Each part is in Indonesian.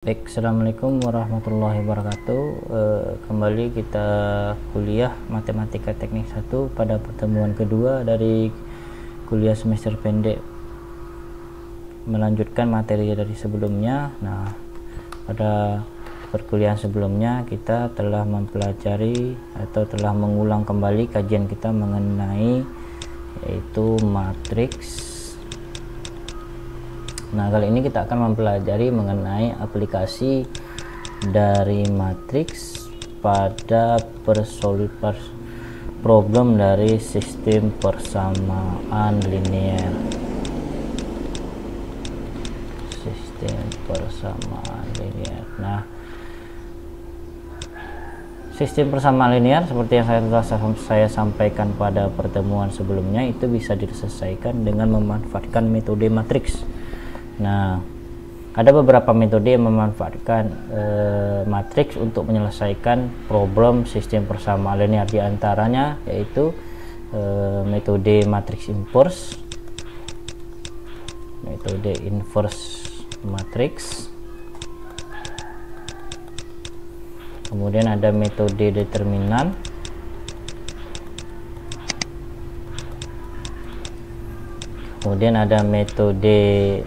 Baik, assalamualaikum warahmatullahi wabarakatuh. Kembali kita kuliah matematika teknik 1 pada pertemuan kedua dari kuliah semester pendek, melanjutkan materi dari sebelumnya. Nah, pada perkuliahan sebelumnya kita telah mempelajari atau telah mengulang kembali kajian kita mengenai yaitu matriks. Nah, kali ini kita akan mempelajari mengenai aplikasi dari matriks pada problem dari sistem persamaan linear. Nah, sistem persamaan linear seperti yang saya sampaikan pada pertemuan sebelumnya itu bisa diselesaikan dengan memanfaatkan metode matriks. Nah, ada beberapa metode yang memanfaatkan matriks untuk menyelesaikan problem sistem persamaan linear, di antaranya yaitu metode matriks inverse, matriks. Kemudian ada metode determinan. Kemudian ada metode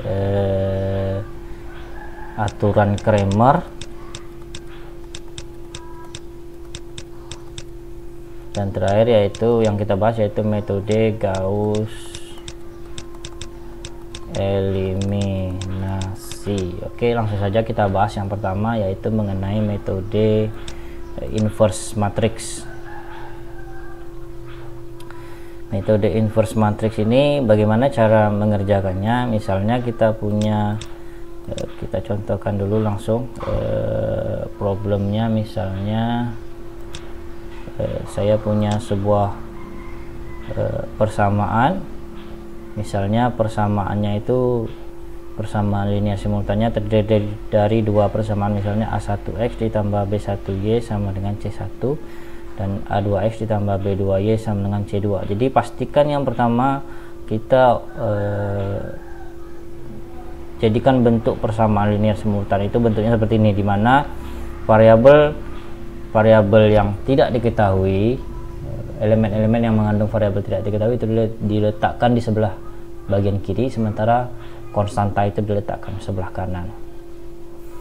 aturan Cramer, dan terakhir yaitu yang kita bahas yaitu metode Gauss eliminasi. Oke, langsung saja kita bahas yang pertama yaitu mengenai metode inverse matrix. Metode inverse matrix ini bagaimana cara mengerjakannya? Misalnya kita punya, kita contohkan dulu langsung problemnya. Misalnya saya punya sebuah persamaan, misalnya persamaannya itu persamaan linear simultannya terdiri dari dua persamaan, misalnya A1X ditambah B1Y sama dengan C1, dan A2X ditambah B2Y sama dengan C2. Jadi pastikan yang pertama kita jadikan bentuk persamaan linear simultan itu bentuknya seperti ini, di mana variabel yang tidak diketahui, elemen-elemen yang mengandung variabel tidak diketahui itu diletakkan di sebelah bagian kiri, sementara konstanta itu diletakkan di sebelah kanan.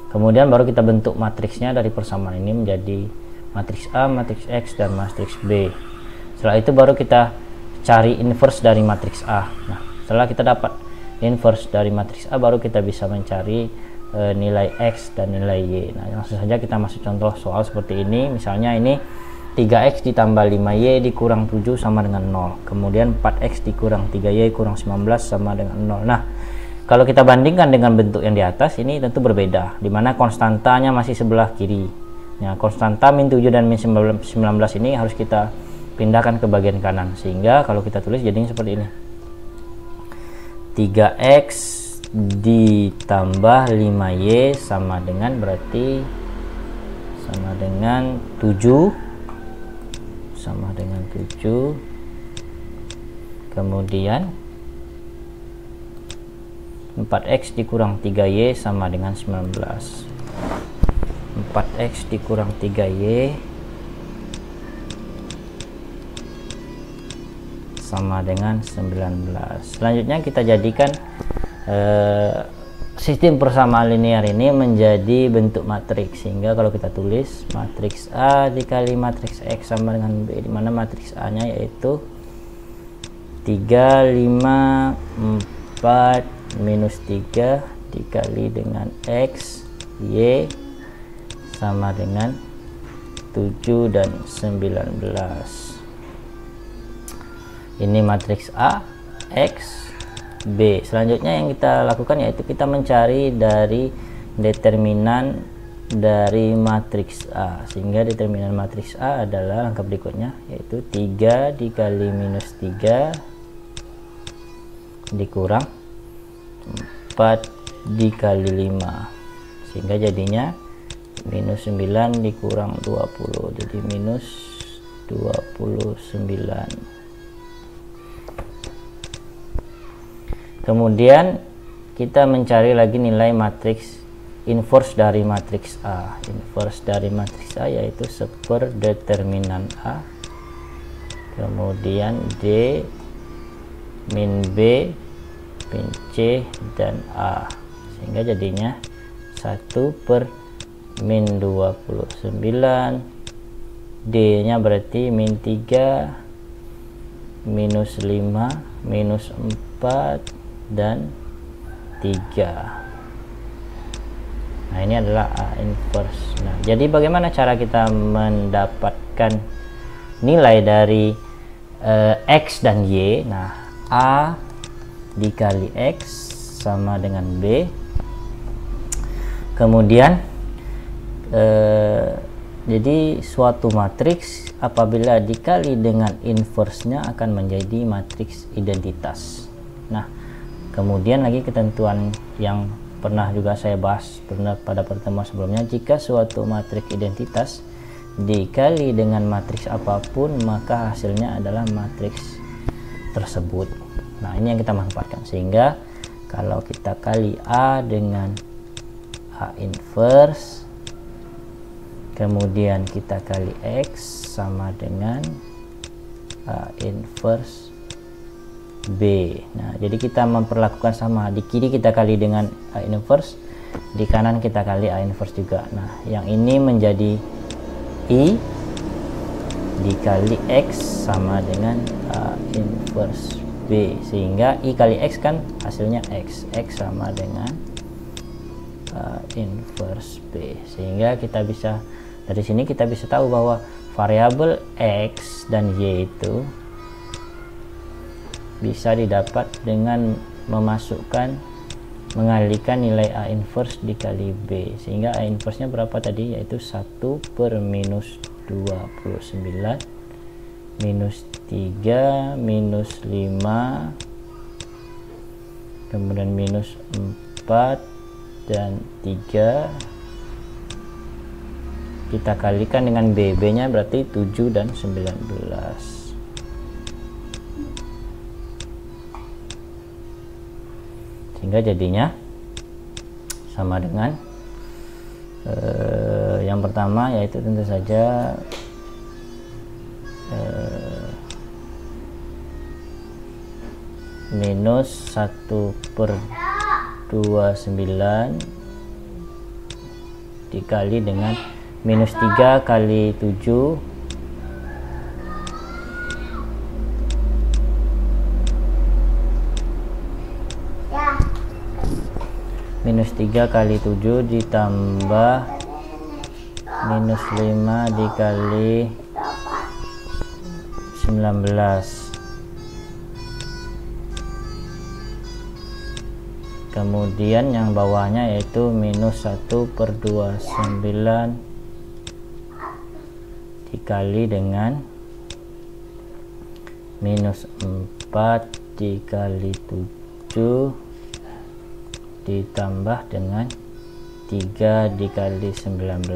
Kemudian baru kita bentuk matriksnya dari persamaan ini menjadi matriks A, matriks X, dan matriks B. Setelah itu baru kita cari inverse dari matriks A. Nah, setelah kita dapat inverse dari matriks A, baru kita bisa mencari nilai X dan nilai Y. Nah, langsung saja kita masuk contoh soal seperti ini. Misalnya ini 3X ditambah 5Y dikurang 7 sama dengan 0. Kemudian 4X dikurang 3Y kurang 19 sama dengan 0. Nah, kalau kita bandingkan dengan bentuk yang di atas, ini tentu berbeda, di mana konstantanya masih sebelah kiri. Nah, konstanta min 7 dan min 19 ini harus kita pindahkan ke bagian kanan, sehingga kalau kita tulis jadinya seperti ini. 3X ditambah 5Y sama dengan, berarti sama dengan 7, kemudian 4X dikurang 3Y sama dengan 19. 4X dikurang 3Y sama dengan 19. Selanjutnya kita jadikan sistem persamaan linear ini menjadi bentuk matriks, sehingga kalau kita tulis matriks A dikali matriks X sama dengan B, di mana matriks A nya yaitu 3, 5, 4 minus 3 dikali dengan X, Y sama dengan 7 dan 19. Ini matriks A, X, B. Selanjutnya yang kita lakukan yaitu kita mencari dari determinan dari matriks A, sehingga determinan matriks A adalah langkah berikutnya, yaitu 3 dikali minus 3 dikurang 4 dikali 5, sehingga jadinya minus 9 dikurang 20, jadi minus 29. Kemudian kita mencari lagi nilai matriks inverse dari matriks A. Inverse dari matriks A yaitu seperdeterminan A, kemudian D min B min C dan A, sehingga jadinya 1 per min 29, D nya berarti min 3, minus 5, minus 4 dan 3. Nah, ini adalah A inverse. Nah, jadi bagaimana cara kita mendapatkan nilai dari X dan Y? Nah, A dikali X sama dengan B. Kemudian jadi suatu matriks apabila dikali dengan inverse-nya akan menjadi matriks identitas. Nah, kemudian lagi ketentuan yang pernah juga saya bahas pada pertemuan sebelumnya, jika suatu matriks identitas dikali dengan matriks apapun maka hasilnya adalah matriks tersebut. Nah, ini yang kita manfaatkan, sehingga kalau kita kali A dengan A inverse, kemudian kita kali X sama dengan A inverse B. Nah, jadi kita memperlakukan sama, di kiri kita kali dengan A inverse, di kanan kita kali A inverse juga. Nah, yang ini menjadi I dikali X sama dengan A inverse B, sehingga I kali X kan hasilnya X sama dengan A inverse B, sehingga kita bisa dari sini kita bisa tahu bahwa variabel X dan Y itu bisa didapat dengan mengalihkan nilai A inverse dikali B, sehingga A inverse nya berapa tadi, yaitu 1 per minus 29, minus 3, minus 5, kemudian minus 4 dan 3, kita kalikan dengan B nya berarti 7 dan 19, sehingga jadinya sama dengan yang pertama, yaitu tentu saja minus 1 per 29 dikali dengan minus 3 kali 7 minus 3 kali 7 ditambah minus 5 dikali 19, kemudian yang bawahnya yaitu minus 1 per 29 dikali dengan minus 4 dikali 7 ditambah dengan 3 dikali 19,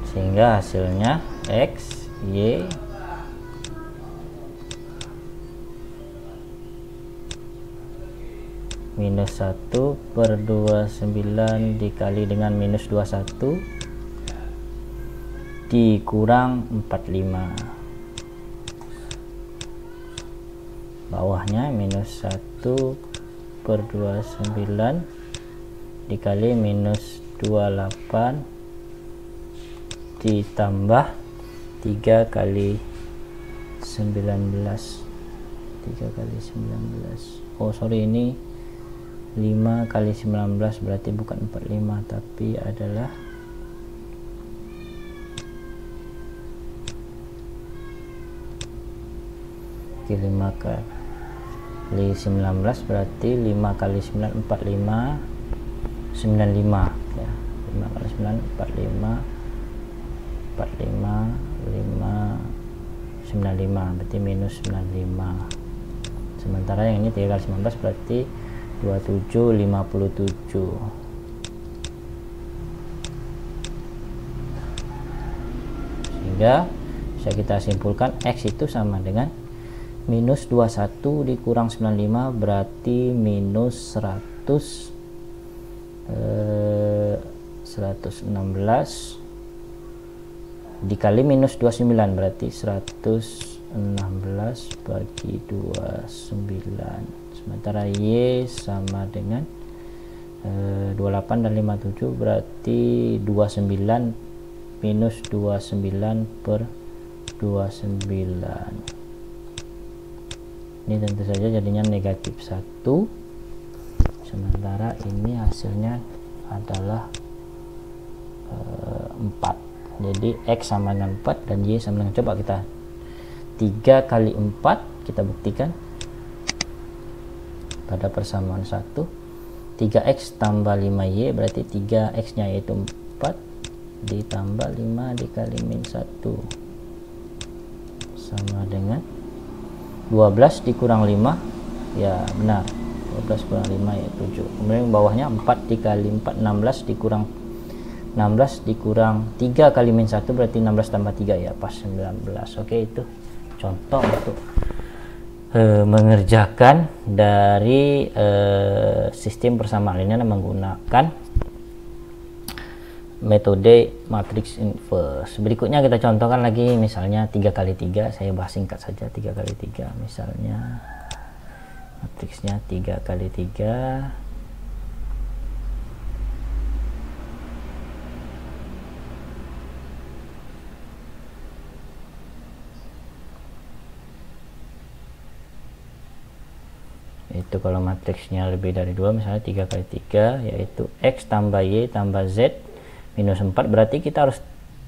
sehingga hasilnya X, Y minus 1 per 29 dikali dengan minus 21 dikurang 45, bawahnya minus 1 per 29 dikali minus 28 ditambah 3 kali 19, 3 kali 19, oh sorry, ini 5 kali 19 berarti bukan 45 tapi adalah 5 kali 19 berarti 5 kali 9 45 95 ya, 5 kali 9 45 5 95 berarti minus 95, sementara yang ini 3 kali 19 berarti 27 57, sehingga bisa kita simpulkan X itu sama dengan minus 21 dikurang 95 berarti minus 116 dikali minus 29 berarti 116 bagi 29, sementara Y sama dengan 28 dan 57 berarti 29 minus 29 per 29. Ini tentu saja jadinya negatif 1, sementara ini hasilnya adalah 4. Jadi X sama dengan 4 dan Y sama dengan, coba kita 3 kali 4 kita buktikan pada persamaan 1. 3X tambah 5Y berarti 3X nya yaitu 4 ditambah 5 dikali min 1 sama dengan 12 dikurang 5, ya benar, 12 kurang 5 ya 7. Kemudian bawahnya 4 dikali 4, 16 dikurang 3 kali min 1 berarti 16 tambah 3 ya pas 19. Oke, itu contoh untuk mengerjakan dari sistem persamaan linear menggunakan metode matriks inverse. Berikutnya kita contohkan lagi, misalnya 3 kali 3, saya bahas singkat saja. 3 kali 3 misalnya matriksnya 3 kali 3 itu kalau matriksnya lebih dari 2, misalnya 3 kali 3 yaitu X tambah Y tambah Z minus 4, berarti kita harus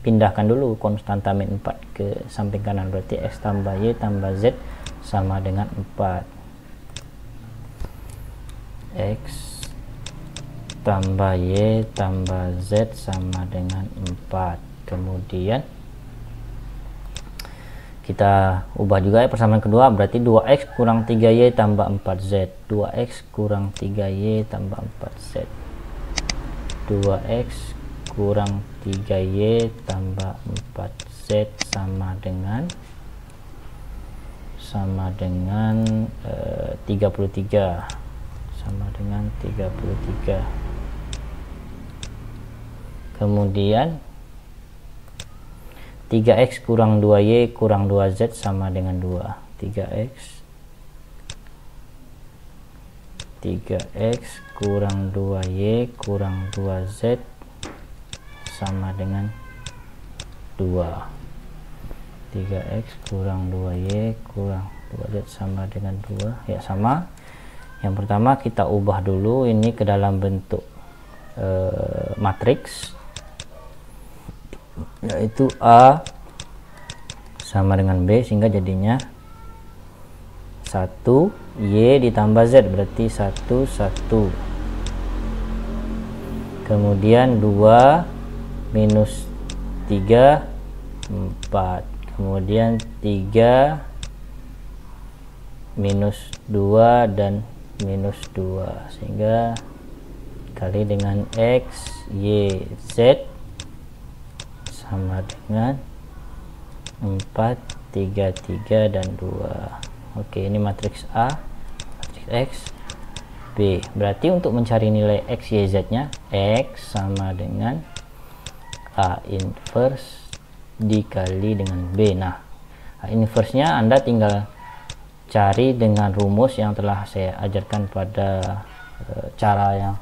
pindahkan dulu konstanta min 4 ke samping kanan, berarti X tambah Y tambah Z sama dengan 4. X tambah Y tambah Z sama dengan 4. Kemudian kita ubah juga ya persamaan kedua, berarti 2X kurang 3Y tambah 4Z. 2X kurang 3Y tambah 4Z. 2X kurang 3Y tambah 4Z sama dengan 33. Sama dengan 33. Kemudian 3X kurang 2Y kurang 2Z sama dengan 2. 3X kurang 2Y kurang 2Z sama dengan 2. 3X kurang 2Y kurang 2Z sama dengan 2. Ya, sama. Yang pertama kita ubah dulu ini ke dalam bentuk matriks, yaitu A sama dengan B, sehingga jadinya 1 Y ditambah Z berarti 1 1. Kemudian 2 minus 3 4. Kemudian 3 minus 2 dan minus 2, sehingga kali dengan X Y Z sama dengan 4 3 3 dan 2. Oke, ini matriks A, matriks X, B. Berarti untuk mencari nilai X Y Z nya, X sama dengan A inverse dikali dengan B. Nah, A inverse nya Anda tinggal cari dengan rumus yang telah saya ajarkan pada cara yang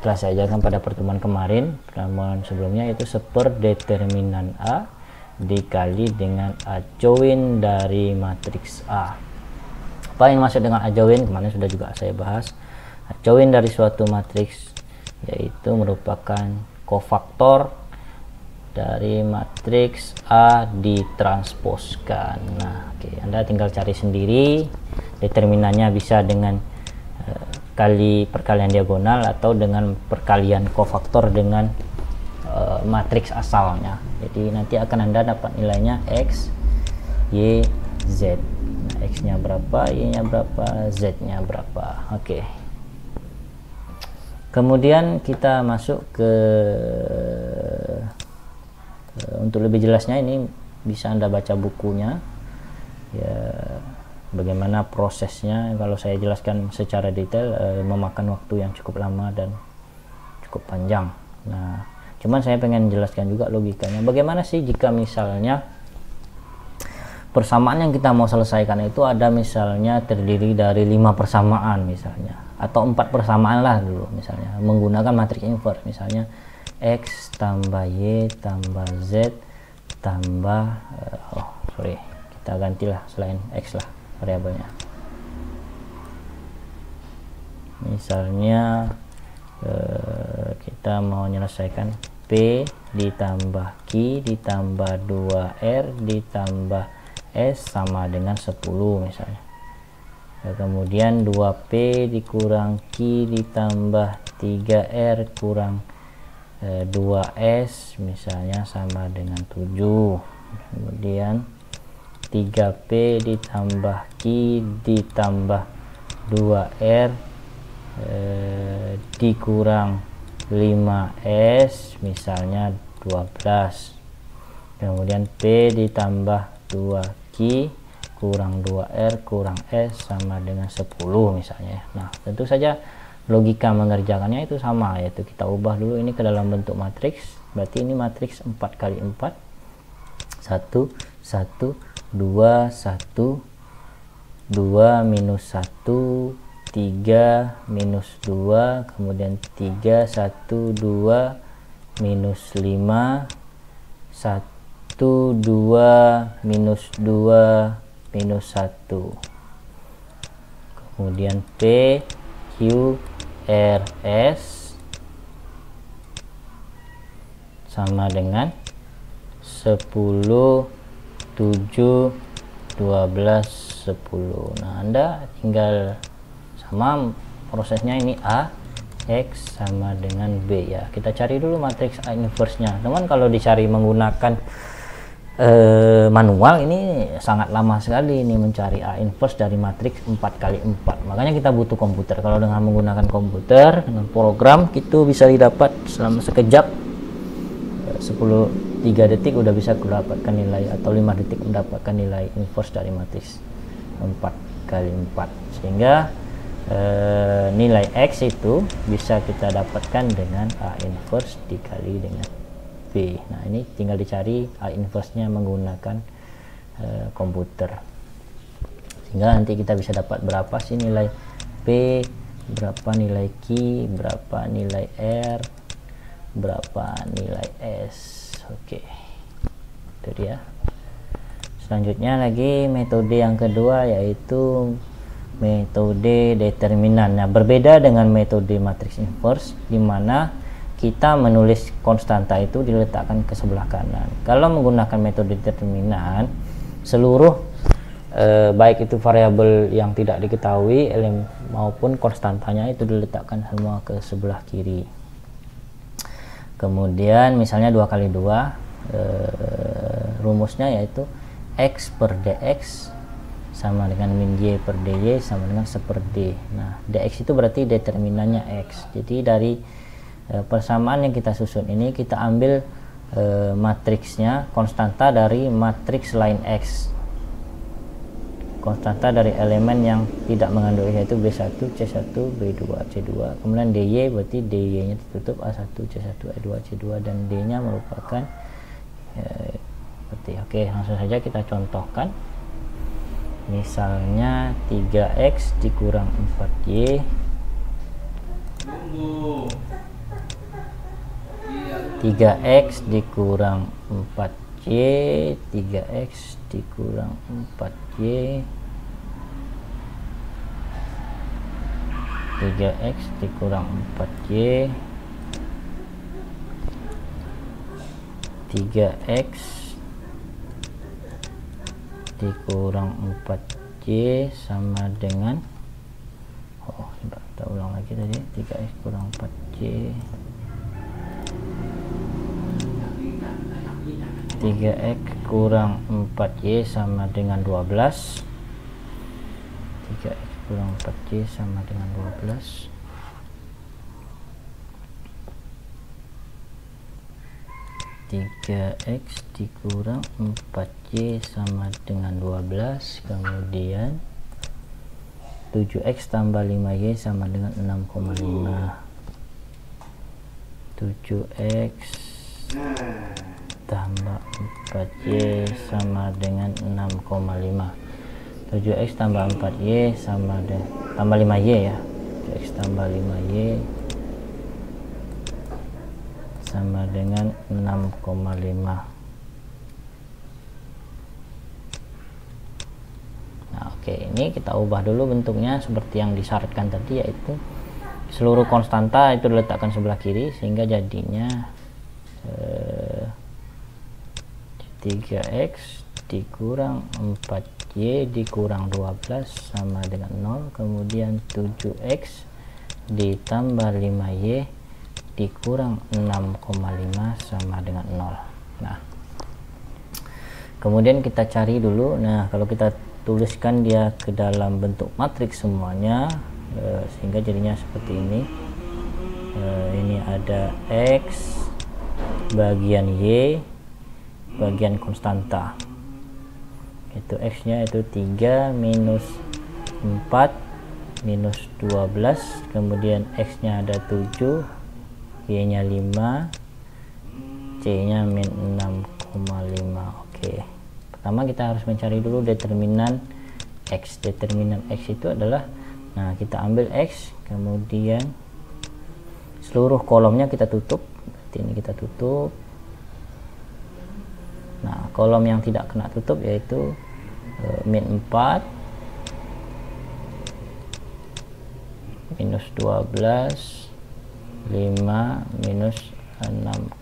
telah saya ajarkan pada pertemuan kemarin, pertemuan sebelumnya, yaitu seperdeterminan A dikali dengan adjoint dari matriks A. Apa yang maksud dengan adjoint? Kemarin sudah juga saya bahas. Adjoint dari suatu matriks yaitu merupakan kofaktor dari matriks A ditransposkan. Nah, oke, Anda tinggal cari sendiri. Determinannya bisa dengan kali perkalian diagonal atau dengan perkalian kofaktor dengan matriks asalnya. Jadi nanti akan Anda dapat nilainya X, Y, Z. Nah, X-nya berapa, Y-nya berapa, Z-nya berapa. Oke. Kemudian kita masuk ke untuk lebih jelasnya, ini bisa Anda baca bukunya ya, bagaimana prosesnya. Kalau saya jelaskan secara detail memakan waktu yang cukup lama dan cukup panjang. Nah, cuman saya pengen jelaskan juga logikanya. Bagaimana sih jika misalnya persamaan yang kita mau selesaikan itu ada misalnya terdiri dari 5 persamaan misalnya, atau 4 persamaan lah dulu misalnya, menggunakan matriks inverse, misalnya X tambah Y tambah Z tambah kita gantilah selain X lah variabelnya. Misalnya kita mau menyelesaikan P ditambah Q ditambah 2R ditambah S sama dengan 10 misalnya. Kemudian 2P dikurang Q ditambah 3R kurang 2S misalnya sama dengan 7. Kemudian 3P ditambah Q ditambah 2R dikurang 5S misalnya 12. Kemudian P ditambah 2Q kurang 2R kurang S sama dengan 10 misalnya. Nah, tentu saja logika mengerjakannya itu sama, yaitu kita ubah dulu ini ke dalam bentuk matriks. Berarti ini matriks 4 kali 4, 1 1 2 1 2 minus 1 3 minus 2, kemudian 3 1 2 minus 5 1 2 minus 2 minus 1, kemudian P Q R S sama dengan 10 7 12 10. Nah, Anda tinggal sama prosesnya, ini A X sama dengan B ya. Kita cari dulu matriks A inverse nya. Teman, kalau dicari menggunakan manual ini sangat lama sekali ini mencari A inverse dari matriks 4 kali 4. Makanya kita butuh komputer. Kalau dengan menggunakan komputer dengan program itu bisa didapat selama sekejap, 3 detik udah bisa mendapatkan nilai, atau 5 detik mendapatkan nilai inverse dari matriks 4 kali 4. Sehingga nilai X itu bisa kita dapatkan dengan A inverse dikali dengan B. Nah, ini tinggal dicari A inverse nya menggunakan komputer, sehingga nanti kita bisa dapat berapa sih nilai P, berapa nilai Q, berapa nilai R, berapa nilai S. Oke, itu dia. Selanjutnya lagi metode yang kedua, yaitu metode determinan. Nah, berbeda dengan metode matriks inverse di mana kita menulis konstanta itu diletakkan ke sebelah kanan. Kalau menggunakan metode determinan, seluruh baik itu variabel yang tidak diketahui maupun konstantanya itu diletakkan semua ke sebelah kiri. Kemudian misalnya 2 kali 2, rumusnya yaitu X per dx sama dengan min Y per dy sama dengan 1 per D. Nah, dx itu berarti determinannya X. Jadi dari persamaan yang kita susun ini kita ambil matriksnya, konstanta dari matriks lain X, konstanta dari elemen yang tidak mengandung X, yaitu B1 C1 B2 C2. Kemudian dy berarti dy nya ditutup A1 C1 E2 C2 dan D nya merupakan seperti. Oke, langsung saja kita contohkan. Misalnya 3x dikurang 4y 3x dikurang 4y 3x dikurang 4y 3x dikurang 4y 3x dikurang 4y sama dengan kita ulang lagi tadi, 3x kurang 4y 3x kurang 4y sama dengan 12 3x kurang 4y sama dengan 12 3x dikurang 4y sama dengan 12. Kemudian 7x tambah 5y sama dengan 6,5. 7x tambah 4y sama dengan 6,5. 7x tambah 4y sama dengan tambah 5y ya. 7x tambah 5y sama dengan 6,5. Nah, oke, ini kita ubah dulu bentuknya seperti yang disyaratkan tadi, yaitu seluruh konstanta itu diletakkan sebelah kiri sehingga jadinya 3x dikurang 4y dikurang 12 sama dengan 0. Kemudian 7x ditambah 5y dikurang 6,5 sama dengan 0. Nah, kemudian kita cari dulu. Nah, kalau kita tuliskan dia ke dalam bentuk matriks semuanya, sehingga jadinya seperti ini. Ini ada x bagian y bagian konstanta, itu x nya itu 3 minus 4 minus 12, kemudian x nya ada 7, y nya 5, c nya min 6,5. Oke, pertama kita harus mencari dulu determinan x. Determinan x itu adalah, nah, kita ambil x, kemudian seluruh kolomnya kita tutup. Berarti ini kita tutup. Nah, kolom yang tidak kena tutup yaitu min 4 minus 12 5 minus 6,5,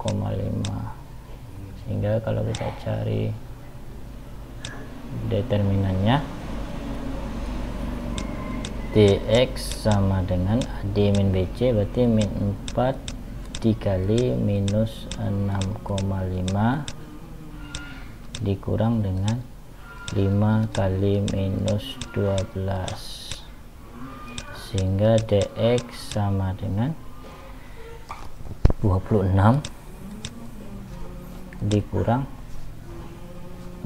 sehingga kalau kita cari determinannya, dx sama dengan ad min bc, berarti min 4 dikali minus 6,5 dikurang dengan 5 kali minus 12, sehingga dx sama dengan 26 dikurang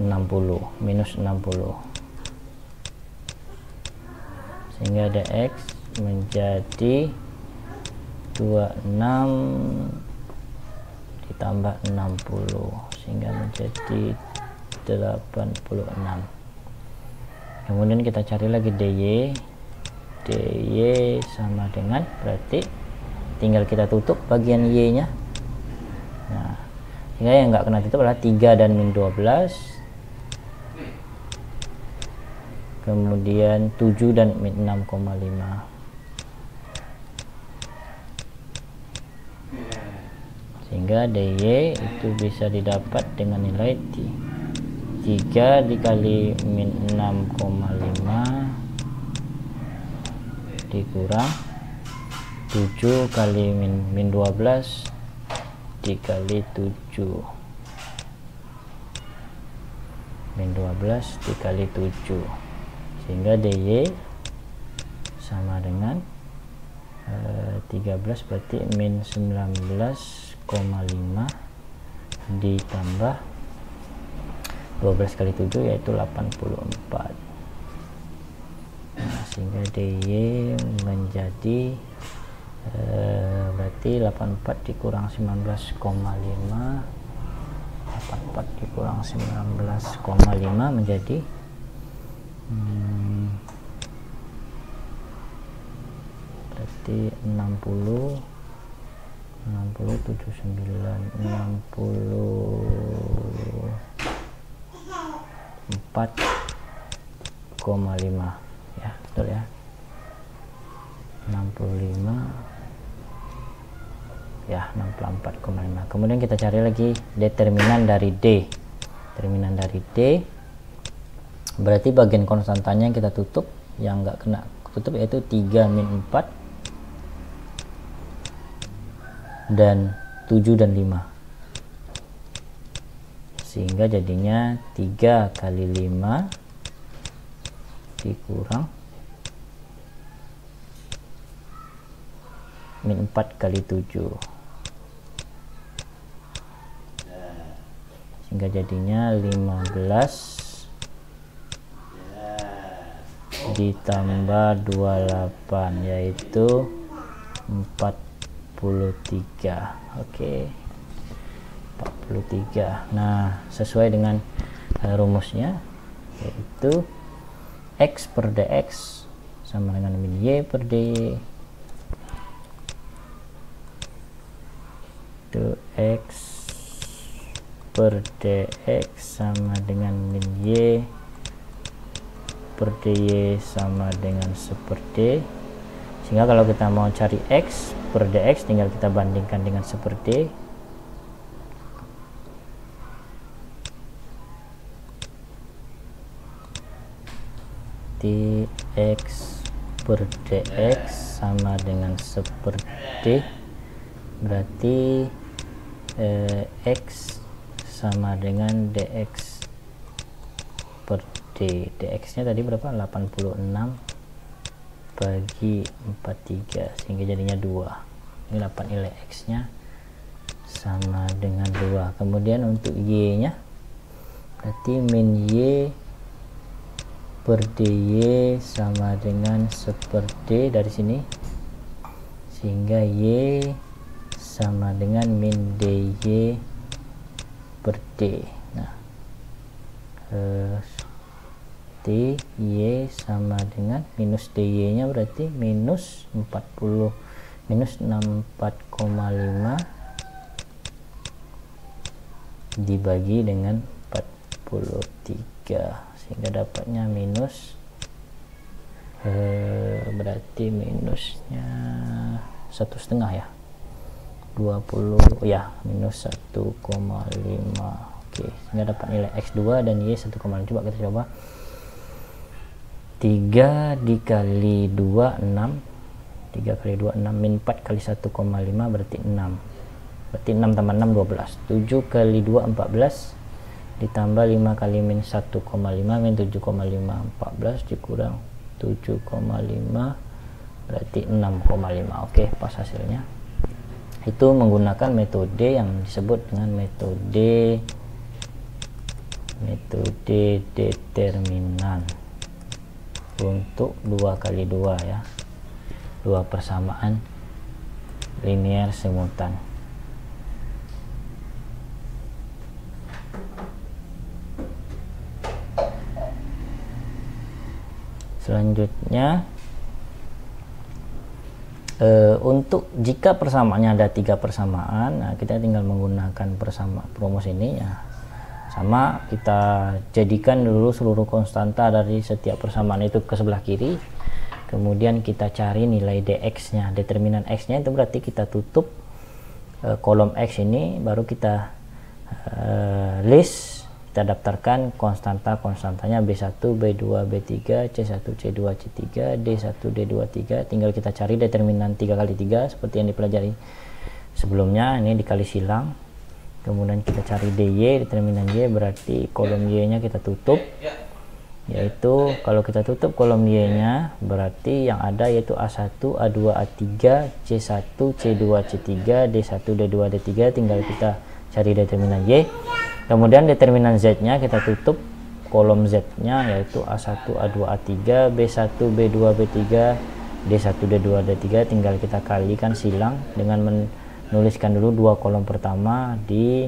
60 minus 60, sehingga dx menjadi 26 ditambah 60 sehingga menjadi 86. Kemudian kita cari lagi dy. dy sama dengan, berarti tinggal kita tutup bagian y nya. Nah, sehingga yang nggak kena tutup adalah 3 dan min 12, kemudian 7 dan min 6,5, sehingga dy itu bisa didapat dengan nilai 3 dikali min 6,5 dikurang 7 kali min 12 dikali 7 min 12 dikali 7, sehingga dy sama dengan 13, berarti min 19,5 ditambah 12 kali 7 yaitu 84. Nah, sehingga dy menjadi berarti 84 dikurang 19,5, 84 dikurang 19,5 menjadi berarti 60 79 64,5 ya, betul ya, 65 ya, 64,5. Kemudian kita cari lagi determinan dari d. Determinan dari d berarti bagian konstantanya yang kita tutup, yang nggak kena tutup yaitu 3 min 4 dan 7 dan 5, sehingga jadinya 3 kali 5 dikurang min 4 kali 7, sehingga jadinya 15 ditambah 28 yaitu 43. Oke, 43. Nah, sesuai dengan rumusnya, yaitu X per dx sama dengan min Y per dy. Itu X per dx sama dengan min Y per dy sama dengan seperti. Sehingga kalau kita mau cari X per dx tinggal kita bandingkan dengan seperti. X per dx sama dengan seperti, berarti X sama dengan dx per d. Dx nya tadi berapa? 86 bagi 43, sehingga jadinya 2. Ini dapat nilai X nya sama dengan 2. Kemudian untuk Y nya berarti min Y per dy sama dengan seperti dari sini, sehingga Y sama dengan min dy per d. Nah, Y sama dengan minus dy nya berarti minus 64,5 dibagi dengan 43, sehingga dapatnya minus berarti minusnya 1,5 ya, 20 ya, minus 1,5. Oke, sehingga dapat nilai X2 dan Y 1,5. Coba kita coba, 3 dikali 2 6, 3 kali 2 6, min 4 kali 1,5 berarti 6, berarti 6 tambah 6 12. 7 kali 2 14 ditambah 5 kali min 1,5 min 7,5, 14 dikurang 7,5 berarti 6,5. Oke, pas hasilnya. Itu menggunakan metode yang disebut dengan metode determinan untuk 2 kali 2 ya, 2 persamaan linear simultan. Selanjutnya, untuk jika persamaannya ada 3 persamaan, nah kita tinggal menggunakan rumus ini ya. Sama, kita jadikan dulu seluruh konstanta dari setiap persamaan itu ke sebelah kiri. Kemudian kita cari nilai dx nya, determinan x nya itu berarti kita tutup kolom x ini, baru kita list, kita daftarkan konstantanya B1, B2, B3, C1, C2, C3, D1, D2, 3. Tinggal kita cari determinan 3 kali 3 seperti yang dipelajari sebelumnya, ini dikali silang. Kemudian kita cari DY, determinan Y, berarti kolom Y nya kita tutup, yaitu kalau kita tutup kolom Y nya berarti yang ada yaitu A1, A2, A3, C1, C2, C3, D1, D2, D3. Tinggal kita cari determinan Y. Kemudian determinan Z nya kita tutup kolom Z nya yaitu A1, A2, A3, B1, B2, B3, D1, D2, D3. Tinggal kita kalikan silang dengan menuliskan dulu 2 kolom pertama di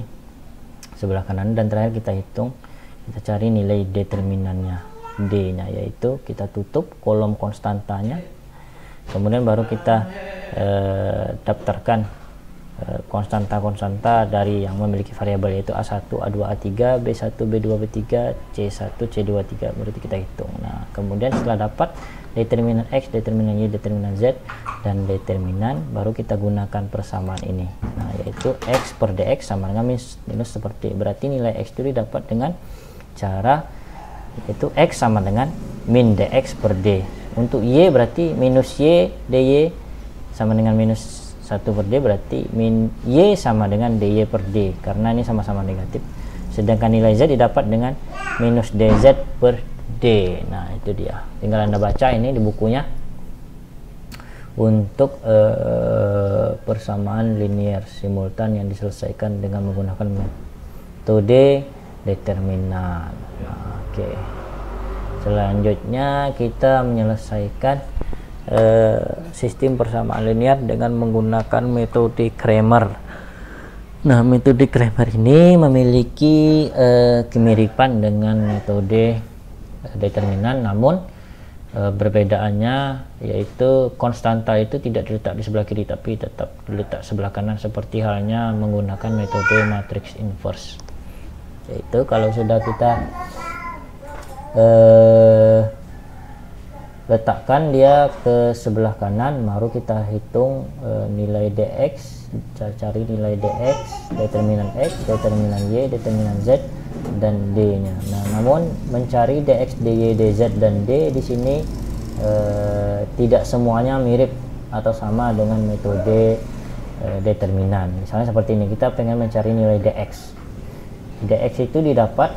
sebelah kanan, dan terakhir kita hitung, kita cari nilai determinannya D nya, yaitu kita tutup kolom konstantanya, kemudian baru kita daftarkan konstanta dari yang memiliki variabel yaitu A1, A2, A3, B1, B2, B3, C1, C2, 3, berarti kita hitung. Nah, kemudian setelah dapat determinan X, determinan Y, determinan Z, dan determinan, baru kita gunakan persamaan ini. Nah, yaitu X per dx sama dengan minus seperti, berarti nilai X itu didapat dengan cara yaitu X sama dengan min dx per d. Untuk Y berarti minus Y dy sama dengan minus 1 per D, berarti min Y sama dengan dy per D, karena ini sama-sama negatif. Sedangkan nilai Z didapat dengan minus dz per D. Nah, itu dia, tinggal Anda baca ini di bukunya untuk persamaan linear simultan yang diselesaikan dengan menggunakan metode determinan. Nah, oke. Selanjutnya kita menyelesaikan sistem persamaan linear dengan menggunakan metode Cramer. Nah, metode Cramer ini memiliki kemiripan dengan metode determinan, namun perbedaannya yaitu konstanta itu tidak diletak di sebelah kiri tapi tetap diletak sebelah kanan, seperti halnya menggunakan metode matrix inverse. Yaitu kalau sudah kita letakkan dia ke sebelah kanan, baru kita hitung nilai dx, kita cari nilai dx, determinan x, determinan y, determinan z, dan d nya. Nah, namun mencari dx, dy, dz, dan d di sini tidak semuanya mirip atau sama dengan metode determinan. Misalnya seperti ini, kita pengen mencari nilai dx. Dx itu didapat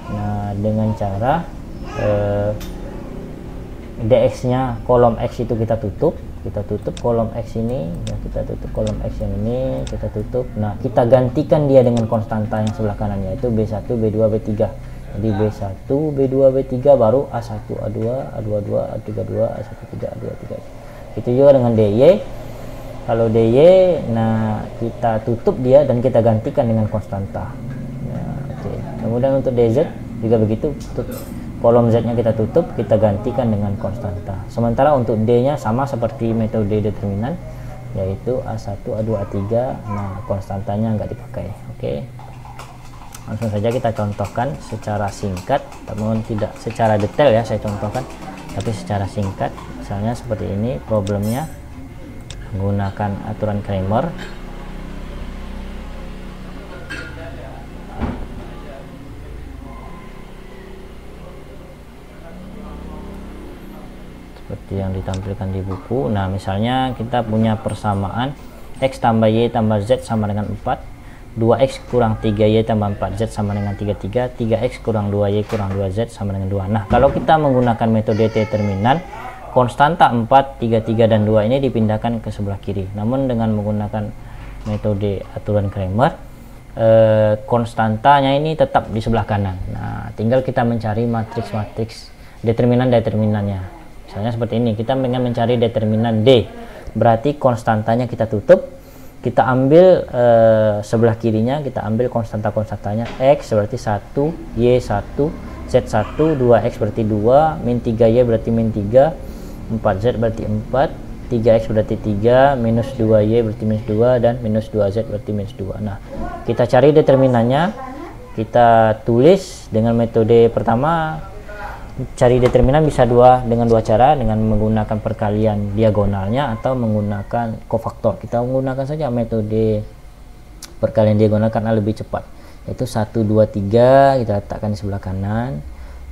dengan cara dx nya kolom x itu kita tutup kolom x ini, ya, kita tutup kolom x yang ini, kita tutup. Nah, kita gantikan dia dengan konstanta yang sebelah kanan, yaitu b1, b2, b3. Jadi b1, b2, b3, baru a1, a2, a22, a32, a13, a23. Itu juga dengan dy. Kalau dy, nah kita tutup dia dan kita gantikan dengan konstanta. Nah, okay. Kemudian untuk dz juga begitu, kolom z nya kita tutup, kita gantikan dengan konstanta. Sementara untuk d nya sama seperti metode determinan, yaitu a1, a2, a3. Nah, konstantanya nggak dipakai. Oke, langsung saja kita contohkan secara singkat, namun tidak secara detail ya saya contohkan, tapi secara singkat. Misalnya seperti ini problemnya menggunakan aturan Cramer. Seperti yang ditampilkan di buku. Nah, misalnya kita punya persamaan x tambah y tambah z sama dengan 4, 2x kurang 3y tambah 4z sama dengan 33, 3x kurang 2y kurang 2z sama dengan 2. Nah, kalau kita menggunakan metode determinan, konstanta 4, 3, 3, dan 2 ini dipindahkan ke sebelah kiri. Namun dengan menggunakan metode aturan Cramer, konstantanya ini tetap di sebelah kanan. Nah, tinggal kita mencari matriks-matriks determinan-determinannya. Misalnya seperti ini, kita ingin mencari determinan D, berarti konstantanya kita tutup, kita ambil sebelah kirinya, kita ambil konstantanya x berarti 1, y 1, z 1, 2x berarti 2, min 3y berarti min 3, 4z berarti 4, 3x berarti 3, minus 2y berarti minus 2, dan minus 2z berarti minus 2. Nah, kita cari determinannya, kita tulis dengan metode pertama. Cari determinan bisa dengan dua cara, dengan menggunakan perkalian diagonalnya atau menggunakan kofaktor. Kita menggunakan saja metode perkalian diagonal karena lebih cepat, yaitu 1, 2, 3 kita letakkan di sebelah kanan.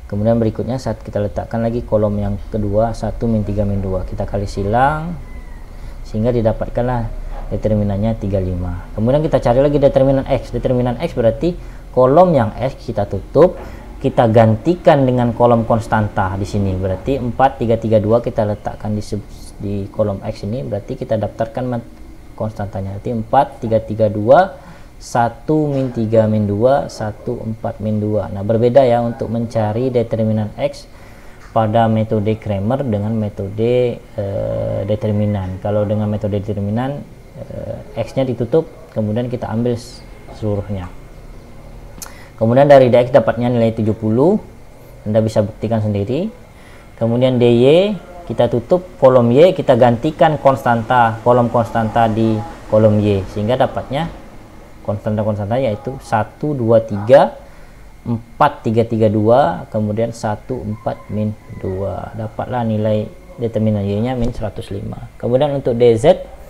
Kemudian berikutnya saat kita letakkan lagi kolom yang kedua, 1, min 3, min 2, kita kali silang sehingga didapatkanlah determinannya 35. Kemudian kita cari lagi determinan x. Determinan x berarti kolom yang x kita tutup, kita gantikan dengan kolom konstanta di sini, berarti 4, 3, 3, 2 kita letakkan di kolom x ini, berarti kita daftarkan konstantanya, berarti 4, 3, 3, 2, 1, min 3, min 2, 1, 4, min 2. Nah, berbeda ya untuk mencari determinan x pada metode Cramer dengan metode determinan. Kalau dengan metode determinan, x nya ditutup, kemudian kita ambil seluruhnya. Kemudian dari dx dapatnya nilai 70, Anda bisa buktikan sendiri. Kemudian dy kita tutup, kolom y kita gantikan kolom konstanta di kolom y, sehingga dapatnya konstanta yaitu 1, 2, 3, 4, 3, 3, 2, kemudian 1, 4, min 2. Dapatlah nilai determinan y nya min 105. Kemudian untuk dz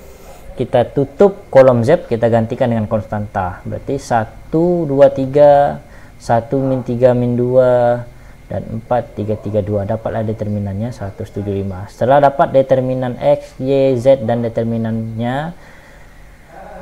kita tutup kolom z, kita gantikan dengan konstanta, berarti 1, 2, 3, 1, min 3, min 2, dan 4, 3, 3, 2. Dapatlah determinannya 175. Setelah dapat determinan x, y, z, dan determinannya,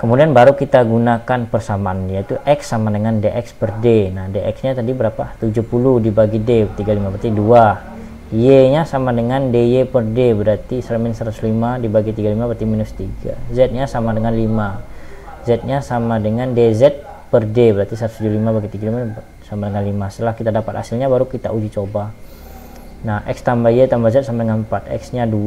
kemudian baru kita gunakan persamaan, yaitu x sama dengan dx per d. Nah, dx nya tadi berapa? 70 dibagi d, 35, berarti 2. Y nya sama dengan dy per d, berarti min 105 dibagi 35 berarti minus 3. Z nya sama dengan 5. Z nya sama dengan dz per d, berarti 175 bagi 35 sama dengan 5. Setelah kita dapat hasilnya baru kita uji coba. Nah, X tambah Y tambah Z sama dengan 4. X nya 2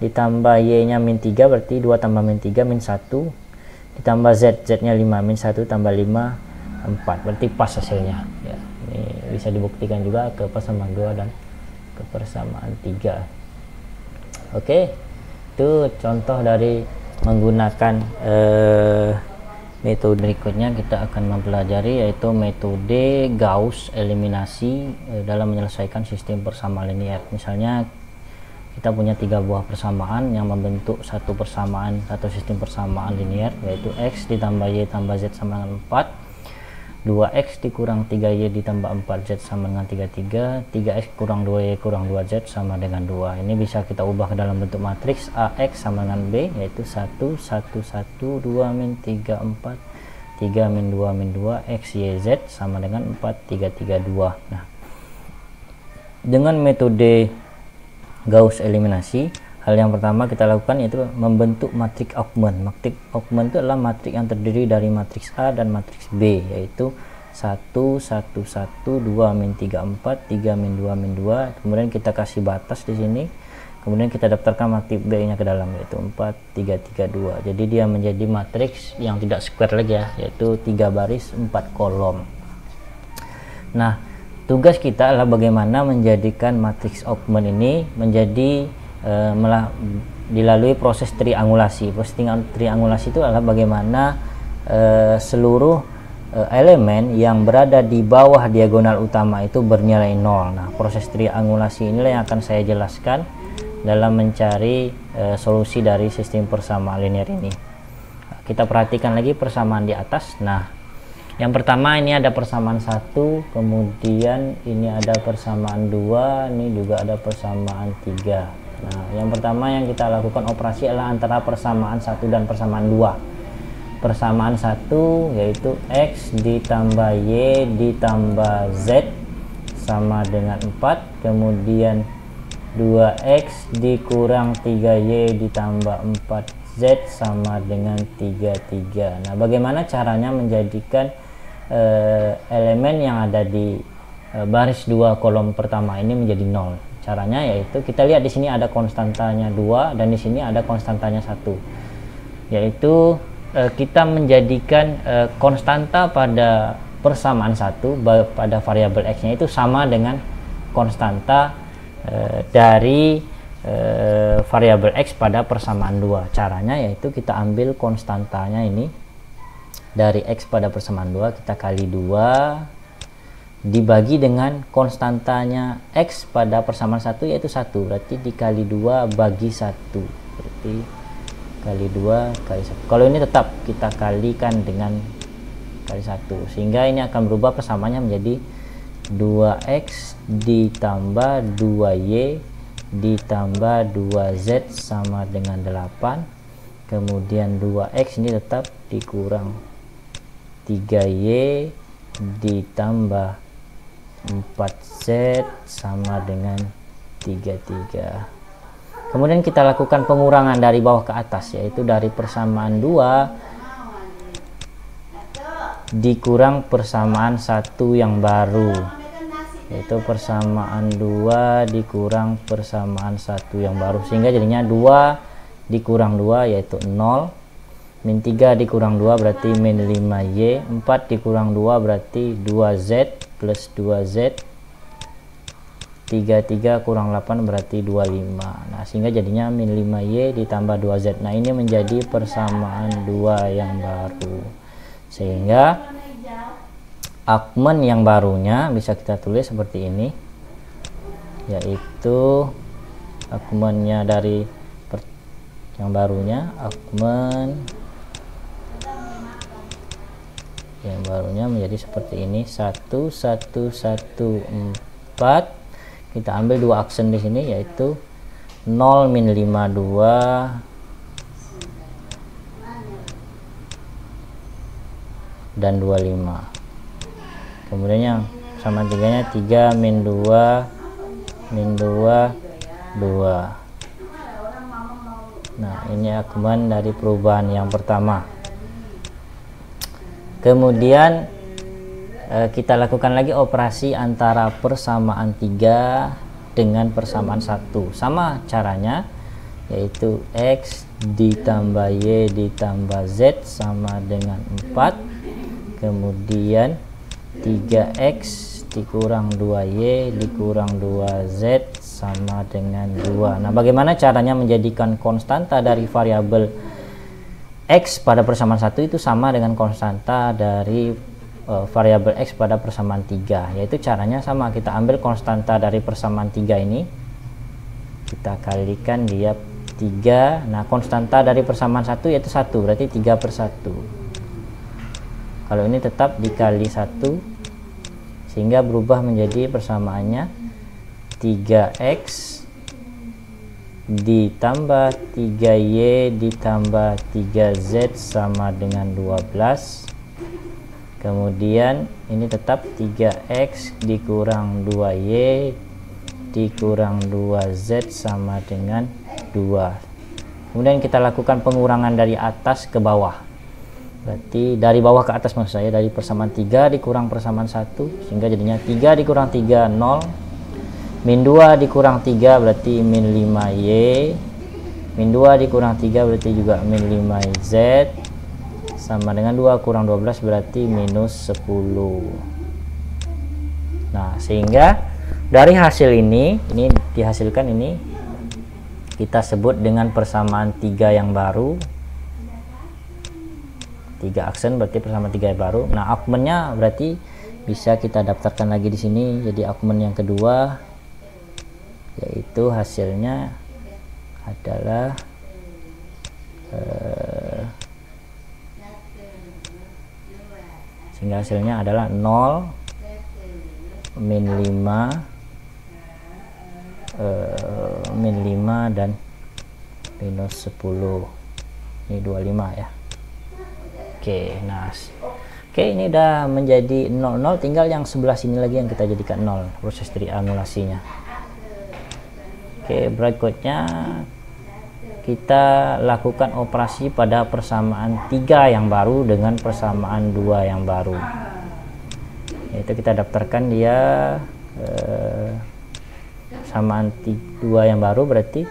ditambah Y nya min 3 berarti 2 tambah min 3 min 1, ditambah Z, Z nya 5 min 1 tambah 5 4, berarti pas hasilnya ya. Ini bisa dibuktikan juga ke persamaan 2 dan ke persamaan 3. Oke, itu contoh dari menggunakan metode. Berikutnya kita akan mempelajari yaitu metode Gauss eliminasi dalam menyelesaikan sistem persamaan linear. Misalnya kita punya 3 buah persamaan yang membentuk satu sistem persamaan linear, yaitu X ditambah Y tambah Z sama dengan 4, 2X dikurang 3Y ditambah 4Z sama dengan 33, 3X kurang 2Y kurang 2Z sama dengan 2. Ini bisa kita ubah ke dalam bentuk matriks AX sama dengan B, yaitu 1 1 1 2 min 3 4 3 min 2 min 2 X Y Z sama dengan 4 3 3 2. Nah, dengan metode Gauss eliminasi, hal yang pertama kita lakukan yaitu membentuk matriks augment. Matriks augment itu adalah matriks yang terdiri dari matriks A dan matriks B, yaitu 1 1 1 2 min 3 4 3 min 2 min 2. Kemudian kita kasih batas di sini. Kemudian kita daftarkan matriks B-nya ke dalam, yaitu 4 3 3 2. Jadi dia menjadi matriks yang tidak square lagi ya, yaitu 3 baris 4 kolom. Nah, tugas kita adalah bagaimana menjadikan matriks augment ini menjadi dilalui proses triangulasi. Proses triangulasi itu adalah bagaimana seluruh elemen yang berada di bawah diagonal utama itu bernilai 0. Nah, proses triangulasi inilah yang akan saya jelaskan dalam mencari solusi dari sistem persamaan linear ini. Kita perhatikan lagi persamaan di atas. Nah, yang pertama ini ada persamaan 1, kemudian ini ada persamaan 2, ini juga ada persamaan 3. Nah, yang pertama yang kita lakukan operasi adalah antara persamaan 1 dan persamaan 2. Persamaan 1 yaitu X ditambah Y ditambah Z sama dengan 4, kemudian 2X dikurang 3Y ditambah 4Z sama dengan 33. Nah, bagaimana caranya menjadikan elemen yang ada di baris 2 kolom pertama ini menjadi 0? Caranya yaitu kita lihat di sini ada konstantanya 2 dan di sini ada konstantanya 1. Yaitu kita menjadikan konstanta pada persamaan 1 pada variabel X-nya itu sama dengan konstanta dari variabel X pada persamaan 2. Caranya yaitu kita ambil konstantanya ini dari X pada persamaan 2, kita kali 2 dibagi dengan konstantanya X pada persamaan 1 yaitu 1, berarti dikali 2 bagi 1, berarti kali 2 kali 1. Kalau ini tetap kita kalikan dengan kali 1, sehingga ini akan berubah persamaannya menjadi 2X ditambah 2Y ditambah 2Z sama dengan 8, kemudian 2X ini tetap dikurang 3Y ditambah 4Z sama dengan 33. Kemudian kita lakukan pengurangan dari bawah ke atas, yaitu dari persamaan 2 dikurang persamaan 1 yang baru, yaitu persamaan 2 dikurang persamaan 1 yang baru, sehingga jadinya 2 dikurang 2 yaitu 0, min 3 dikurang 2 berarti min 5Y, 4 dikurang 2 berarti 2Z plus 2Z, 33 kurang 8 berarti 25. Nah, sehingga jadinya min 5Y ditambah 2Z. Nah, ini menjadi persamaan 2 yang baru, sehingga augment yang barunya bisa kita tulis seperti ini, yaitu augmentnya dari yang barunya, augment yang barunya menjadi seperti ini, 1 1 1 4. Kita ambil 2 aksen di sini, yaitu 0 min 5 2 dan 25. Kemudian yang sama tiganya 3 min 2 min 2 2. Nah, ini augment dari perubahan yang pertama. Kemudian kita lakukan lagi operasi antara persamaan 3 dengan persamaan 1. Sama caranya, yaitu X ditambah Y ditambah Z sama dengan 4, kemudian 3X dikurang 2Y dikurang 2Z sama dengan 2. Nah, bagaimana caranya menjadikan konstanta dari variabel X pada persamaan 1 itu sama dengan konstanta dari variabel X pada persamaan 3, yaitu caranya sama, kita ambil konstanta dari persamaan 3 ini, kita kalikan dia 3. Nah, konstanta dari persamaan 1 yaitu 1, berarti 3/1. Kalau ini tetap dikali 1 sehingga berubah menjadi persamaannya 3X ditambah 3Y ditambah 3Z sama dengan 12. Kemudian ini tetap 3X dikurang 2Y dikurang 2Z sama dengan 2. Kemudian kita lakukan pengurangan dari atas ke bawah, berarti dari bawah ke atas maksud saya, dari persamaan 3 dikurang persamaan 1 sehingga jadinya 3 dikurang 3 0, min 2 dikurang 3 berarti min 5Y, min 2 dikurang 3 berarti juga min 5Z sama dengan 2 kurang 12 berarti minus 10. Nah, sehingga dari hasil ini dihasilkan ini kita sebut dengan persamaan 3 yang baru, 3 aksen berarti persamaan 3 yang baru. Nah, argumennya berarti bisa kita daftarkan lagi di sini jadi argumen yang kedua, yaitu hasilnya adalah sehingga hasilnya adalah 0, min 5 dan minus 10. Ini 25 ya. Oke, nah ini udah menjadi 0, 0, tinggal yang sebelah sini lagi yang kita jadikan 0, proses triangulasinya. Oke, berikutnya kita lakukan operasi pada persamaan 3 yang baru dengan persamaan 2 yang baru, yaitu kita daftarkan dia persamaan 2 yang baru berarti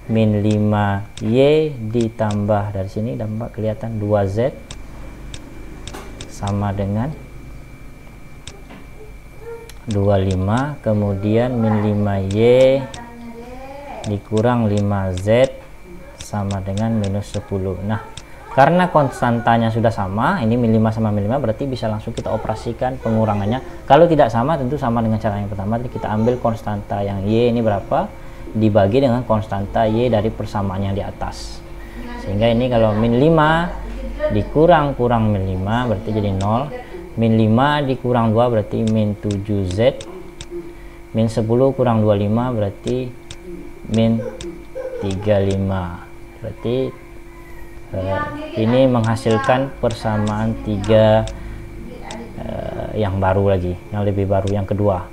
min 5Y ditambah dari sini dampak kelihatan 2Z sama dengan 25, kemudian min 5Y dikurang 5Z sama dengan minus 10. Nah, karena konstantanya sudah sama, ini min 5 sama min 5, berarti bisa langsung kita operasikan pengurangannya. Kalau tidak sama, tentu sama dengan cara yang pertama. Jadi kita ambil konstanta yang Y ini berapa, dibagi dengan konstanta Y dari persamaan yang di atas. Sehingga ini kalau min 5 dikurang min 5 berarti jadi 0. Min 5 dikurang 2 berarti min 7Z. Min 10 kurang 25 berarti min 35. Berarti ini menghasilkan persamaan 3 yang baru lagi, yang lebih baru, yang kedua,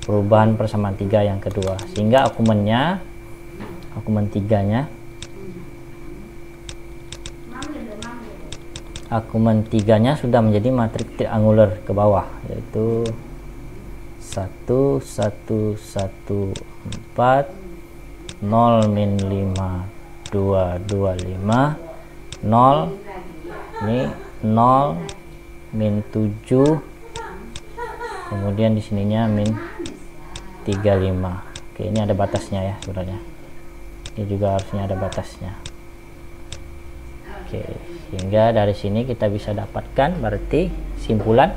perubahan persamaan 3 yang kedua, sehingga argumen 3-nya sudah menjadi matriks triangular ke bawah, yaitu 1 1 1 4 0 min 5 2 2 5 0, ini 0 min 7, kemudian di sininya min 35. Oke, ini ada batasnya ya sebenarnya, ini juga harusnya ada batasnya. Oke, sehingga dari sini kita bisa dapatkan berarti simpulan,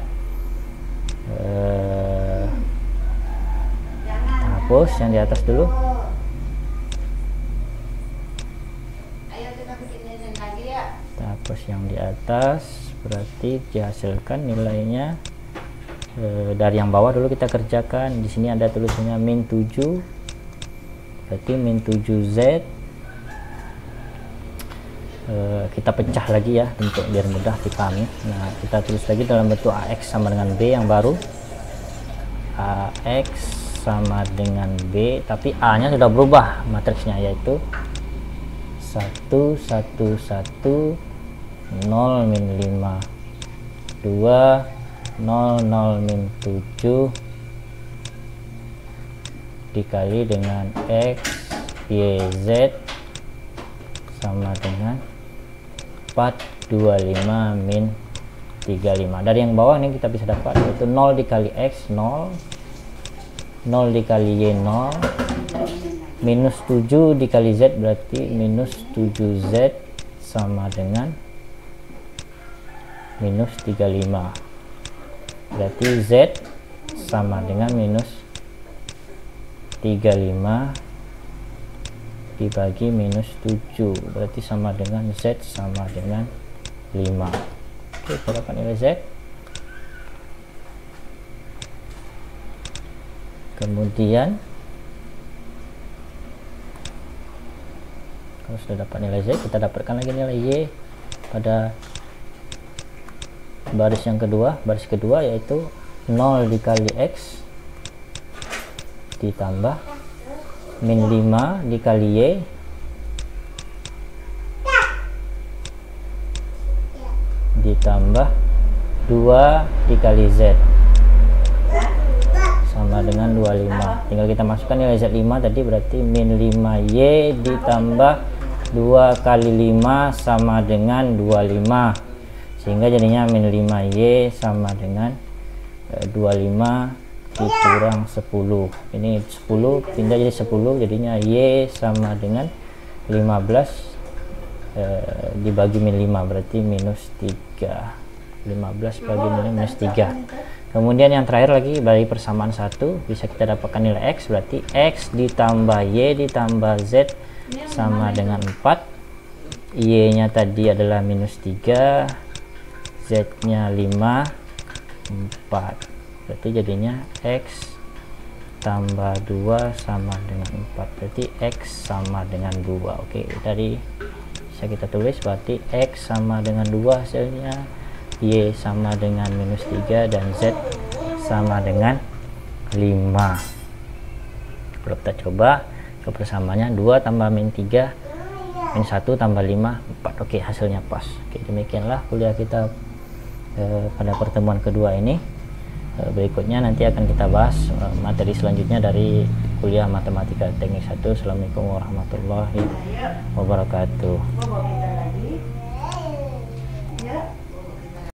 hapus yang di atas dulu. Hapus yang di atas, berarti dihasilkan nilainya dari yang bawah dulu kita kerjakan. Di sini ada tulisannya min 7, berarti min 7Z. Kita pecah lagi ya untuk biar mudah dipahami. Nah, kita tulis lagi dalam bentuk AX sama dengan B yang baru. AX sama dengan B, tapi A nya sudah berubah matriksnya, yaitu 1 1 1 0 min 5 2 0 0 min 7 dikali dengan X Y Z sama dengan 425 min 35. Dari yang bawah ini kita bisa dapat yaitu 0 dikali X 0, 0 dikali Y 0, minus 7 dikali Z berarti minus 7Z sama dengan minus 35. Berarti Z sama dengan minus 35 dibagi minus 7 berarti sama dengan Z sama dengan 5. Oke, kita dapat nilai Z. Kemudian kalau sudah dapat nilai Z, kita dapatkan lagi nilai Y pada baris yang kedua. Baris kedua yaitu 0 dikali X ditambah min 5 dikali Y ditambah 2 dikali Z sama dengan 25. Tinggal kita masukkan nilai Z5 tadi, berarti min 5Y ditambah 2 kali 5 sama dengan 25, sehingga jadinya min 5Y sama dengan 25 dikurang 10. Ini 10 pindah jadi 10, jadinya Y sama dengan 15 dibagi min 5 berarti minus 3. 15 bagi minus 3. Kemudian yang terakhir lagi dari persamaan 1 bisa kita dapatkan nilai X, berarti X ditambah Y ditambah Z sama dengan 4. Y nya tadi adalah minus 3, Z nya 5, 4. Berarti jadinya X tambah 2 sama dengan 4, berarti X sama dengan 2. Oke, tadi bisa kita tulis berarti X sama dengan 2 hasilnya, Y sama dengan minus 3, dan Z sama dengan 5. Kalau kita coba ke persamaannya 2 tambah min 3 min 1 tambah 5 4. Oke, hasilnya pas. Oke, demikianlah kuliah kita pada pertemuan kedua ini. Berikutnya nanti akan kita bahas materi selanjutnya dari kuliah Matematika Teknik 1. Assalamualaikum warahmatullahi wabarakatuh.